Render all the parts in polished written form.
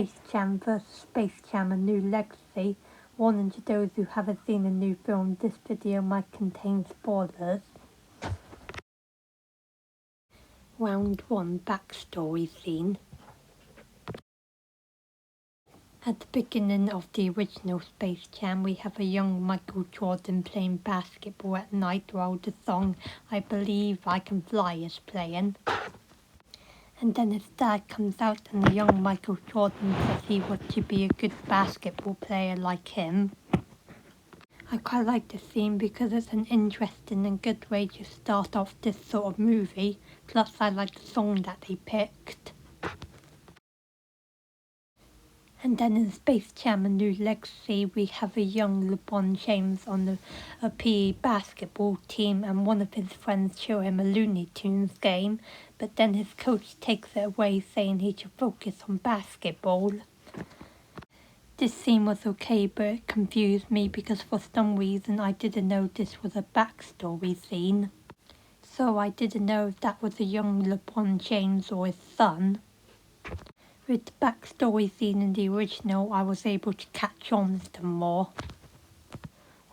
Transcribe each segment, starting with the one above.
Space Jam vs. Space Jam: A New Legacy. Warning to those who haven't seen the new film, this video might contain spoilers. Round 1 Backstory Scene. At the beginning of the original Space Jam, we have a young Michael Jordan playing basketball at night while the song I Believe I Can Fly is playing. And then his dad comes out and the young Michael Jordan says he wants to be a good basketball player like him. I quite like this scene because it's an interesting and good way to start off this sort of movie, plus I like the song that they picked. And then in Space Jam: A New Legacy, we have a young LeBron James on a PE basketball team, and one of his friends show him a Looney Tunes game, but then his coach takes it away saying he should focus on basketball. This scene was okay, but it confused me because for some reason I didn't know this was a backstory scene. So I didn't know if that was a young LeBron James or his son. With the backstory scene in the original, I was able to catch on with them more.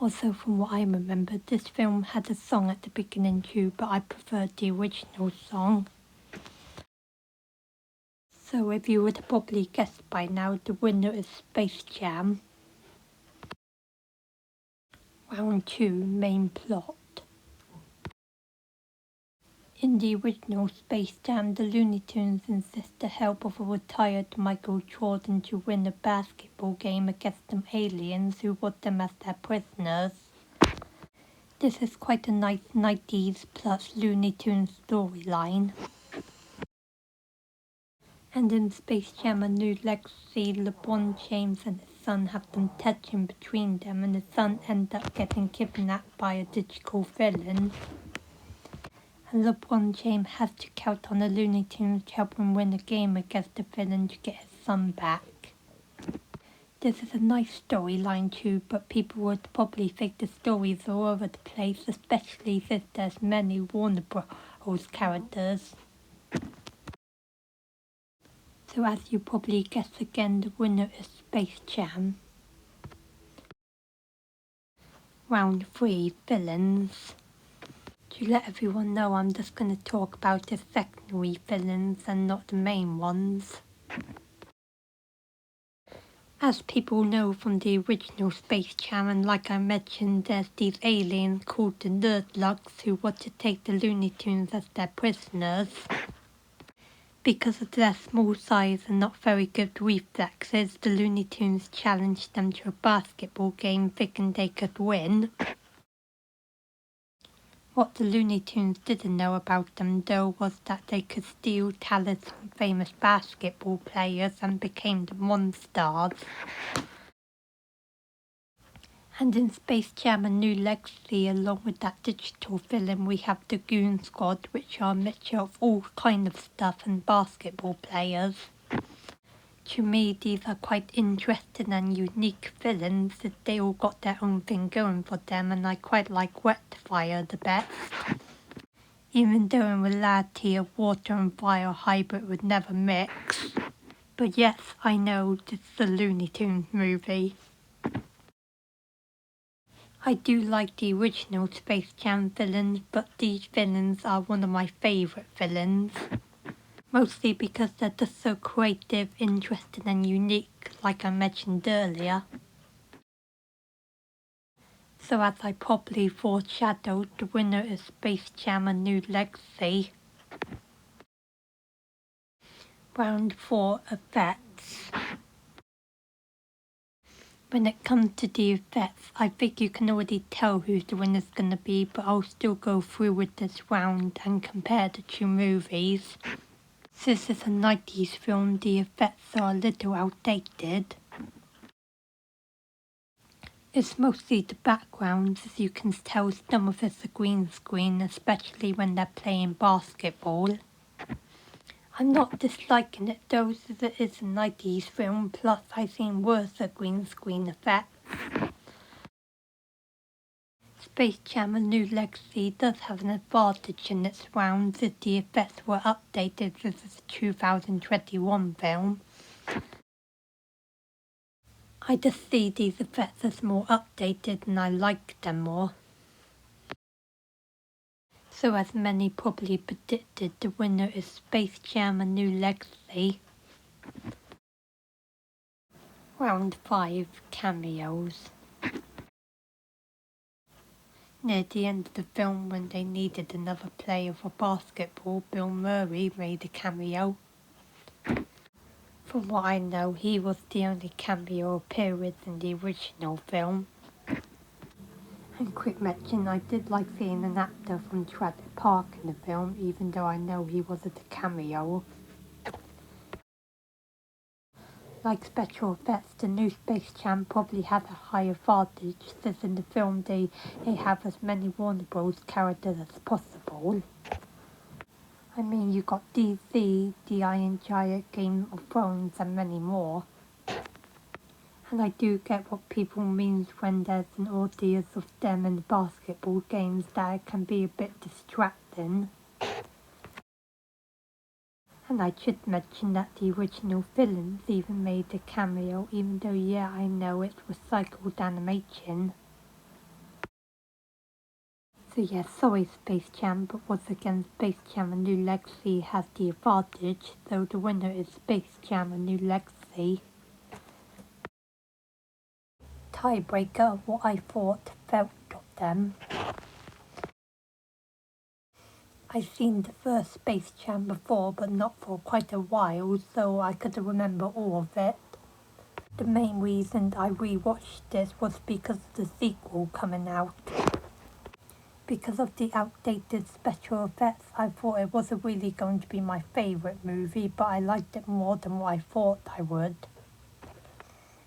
Also, from what I remember, this film had a song at the beginning too, but I preferred the original song. So if you would have probably guessed by now, the winner is Space Jam. Round 2 Main Plot. In the original Space Jam, the Looney Tunes enlist the help of a retired Michael Jordan to win a basketball game against some aliens who want them as their prisoners. This is quite a nice 90s plus Looney Tunes storyline. And in Space Jam: A New Legacy, LeBron James and his son have some tension between them, and his son ends up getting kidnapped by a digital villain. And LeBron James has to count on the Looney Tunes to help him win a game against the villain to get his son back. This is a nice storyline too, but people would probably think the stories are all over the place, especially since there's many Warner Bros. Characters. So as you probably guess again, the winner is Space Jam. Round 3 Villains. To let everyone know, I'm just going to talk about the secondary villains and not the main ones. As people know from the original Space Jam, and like I mentioned, there's these aliens called the Nerdlugs who want to take the Looney Tunes as their prisoners. Because of their small size and not very good reflexes, the Looney Tunes challenged them to a basketball game thinking they could win. What the Looney Tunes didn't know about them though was that they could steal talents from famous basketball players and became the monsters. And in Space Jam: A New Legacy, along with that digital villain, we have the Goon Squad, which are a mixture of all kind of stuff and basketball players. To me, these are quite interesting and unique villains, as they all got their own thing going for them, and I quite like Wet-Fire the best. Even though in reality a water and fire hybrid would never mix. But yes, I know this is a Looney Tunes movie. I do like the original Space Jam villains, but these villains are one of my favourite villains. Mostly because they're just so creative, interesting and unique, like I mentioned earlier. So as I probably foreshadowed, the winner is Space Jam: A New Legacy. Round 4 Effects. When it comes to the effects, I think you can already tell who the winner's gonna be, but I'll still go through with this round and compare the two movies. Since it's a 90s film, the effects are a little outdated. It's mostly the backgrounds, as you can tell some of it's a green screen, especially when they're playing basketball. I'm not disliking it though, since it is a 90s film, plus I've seen worse green screen effects. Space Jam: A New Legacy does have an advantage in its rounds, as the effects were updated with the 2021 film. I just see these effects as more updated and I like them more. So as many probably predicted, the winner is Space Jam: A New Legacy. Round 5, Cameos. Near the end of the film, when they needed another player for basketball, Bill Murray made a cameo. From what I know, he was the only cameo appearance in the original film. And quick mention, I did like seeing an actor from Jurassic Park in the film, even though I know he wasn't a cameo. Like special effects, the new Space Jam probably has a higher advantage, since in the film they have as many Warner Bros. Characters as possible. I mean, you got DC, the Iron Giant, Game of Thrones, and many more. And I do get what people mean when there's an audience of them in the basketball games, that it can be a bit distracting. And I should mention that the original villains even made a cameo, even though, yeah, I know it's recycled animation. So yeah, sorry Space Jam, but once again Space Jam: A New Legacy has the advantage, so the winner is Space Jam: A New Legacy. Tiebreaker, what I felt of them. I've seen the first Space Jam before, but not for quite a while, so I couldn't remember all of it. The main reason I rewatched this was because of the sequel coming out. Because of the outdated special effects, I thought it wasn't really going to be my favourite movie, but I liked it more than what I thought I would.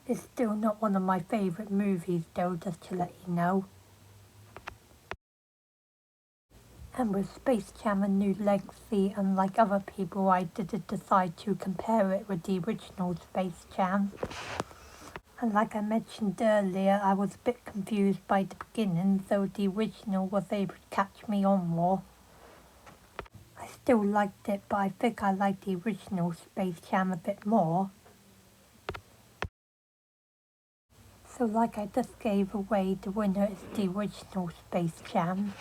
It's still not one of my favourite movies though, just to let you know. And with Space Jam: A New Legacy, unlike other people, I didn't decide to compare it with the original Space Jam. And like I mentioned earlier, I was a bit confused by the beginning, so the original was able to catch me on more. I still liked it, but I think I liked the original Space Jam a bit more. So like I just gave away, the winner is the original Space Jam.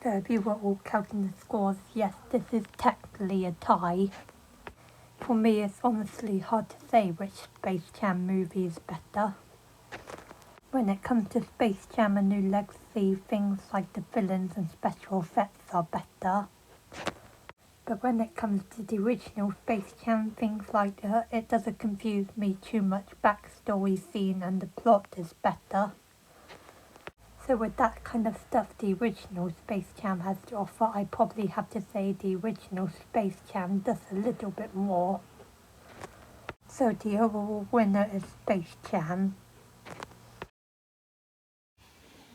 So if you were all counting the scores, yes, this is technically a tie. For me, it's honestly hard to say which Space Jam movie is better. When it comes to Space Jam: A New Legacy, things like the villains and special effects are better. But when it comes to the original Space Jam, things like it doesn't confuse me too much, backstory scene and the plot is better. So with that kind of stuff the original Space Jam has to offer, I probably have to say the original Space Jam does a little bit more. So the overall winner is Space Jam.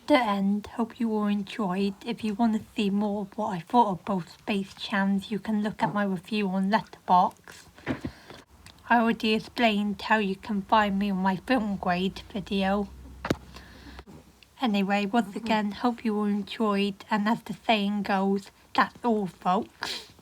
The end. Hope you all enjoyed. If you want to see more of what I thought of both Space Jams, you can look at my review on Letterboxd. I already explained how you can find me on my film grade video. Anyway, once again, hope you all enjoyed, and as the saying goes, that's all folks.